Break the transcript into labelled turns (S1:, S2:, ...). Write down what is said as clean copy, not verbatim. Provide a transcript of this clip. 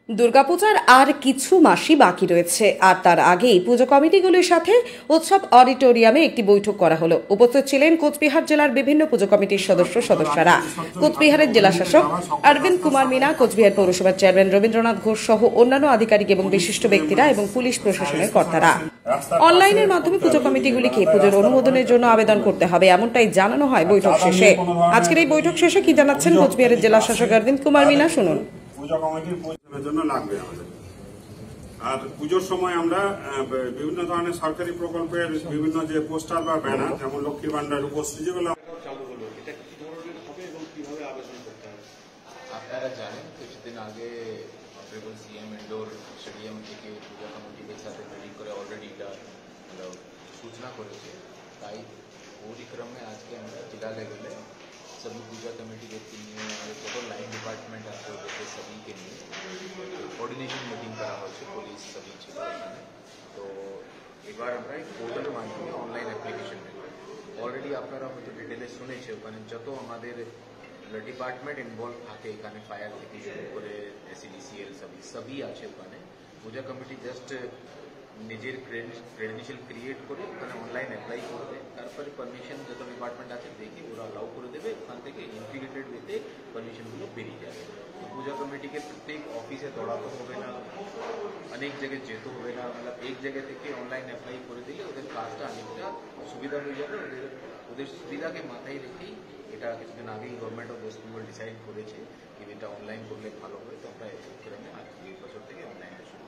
S1: দুর্গাপূজার আর কিছু মাসই বাকি রয়েছে, আর তার আগেই পুজো কমিটিগুলির সাথে উৎসব অডিটোরিয়ামে একটি বৈঠক করা হলো। উপস্থিত ছিলেন কোচবিহার জেলার বিভিন্ন পুজো কমিটির সদস্যরা। কোচবিহারের জেলা শাসক অরবিন্দ কুমার মিনা, কোচবিহার পৌরসভার চেয়ারম্যান রবীন্দ্রনাথ ঘোষ সহ অন্যান্য আধিকারিক এবং বিশিষ্ট ব্যক্তিরা এবং পুলিশ প্রশাসনের কর্তারা। অনলাইনের মাধ্যমে পুজো কমিটিগুলিকে পুজোর অনুমোদনের জন্য আবেদন করতে হবে, এমনটাই জানানো হয় বৈঠক শেষে। আজকের এই বৈঠক শেষে কি জানাচ্ছেন কোচবিহারের জেলা শাসক অরবিন্দ কুমার মিনা, শুনুন।
S2: পূজা কমিটির পরিচালনার জন্য লাগবে আমাদের। আর পুজোর সময় আমরা বিভিন্ন ধরনের সরকারি প্রকল্পের বিভিন্ন যে পোস্টার বা ব্যানার, যেমন লক্ষ্মীর ভান্ডার, উপস্থিত যেগুলো চালু হলো, এটা কি ধরনের হবে এবং কিভাবে আবেদন করতে হবে?
S3: আপনারা জানেন কিছুদিন আগে অনারেবল সিএম ইন্ডোর স্টেডিয়াম থেকে পূজা কমিটিদের সাথে মিটিং করে অলরেডি এটা সূচনা করেছে। তাই ওই ক্রমে আজকে আমরা জেলা লেভেলে सभी पूजा कमेटी व्यक्ति निये टोटल लाइन डिपार्टमेंट আছে ওদেরকে সবইকে নিয়ে কোঅর্ডিনেশন মিটিং করা হয়েছে, পুলিশ সবই ছিল এখানে। তো এবার আমরা এই পোর্টালের মাধ্যমে অনলাইন অ্যাপ্লিকেশন নেব। অলরেডি আপনারা হয়তো ডিটেলে শুনেছে, ওখানে যত আমাদের ডিপার্টমেন্ট ইনভলভ থাকে, এখানে ফায়ার থেকে শুরু করে এসিডিসিএল সবই আছে ওখানে। পূজা কমিটি জাস্ট নিজের ক্রেডেনশিয়াল ক্রিয়েট করে ওখানে অনলাইন অ্যাপ্লাই করবে, তারপরে পারমিশন যত ডিপার্টমেন্ট আছে দেখে ওরা অ্যালাউ করে দেবে, ওখান থেকে ইন্টিগ্রেটেড ওয়েতে পারমিশনগুলো বেরিয়ে যাবে। পূজা কমিটিকে প্রত্যেক অফিসে দৌড়াতে হবে না, অনেক জায়গায় যেতে হবে না, মানে এক জায়গা থেকে অনলাইন অ্যাপ্লাই করে দিলে ওদের কাজটা অনেকটা সুবিধা হয়ে যাবে। ওদের সুবিধাকে মাথায় রেখেই এটা কিছুদিন আগেই government of West Bengal decide করেছে যে এটা অনলাইন করলে ভালো হয়। তো আমরা এই কারণে আজ এই বছর থেকে অনলাইনে শুরু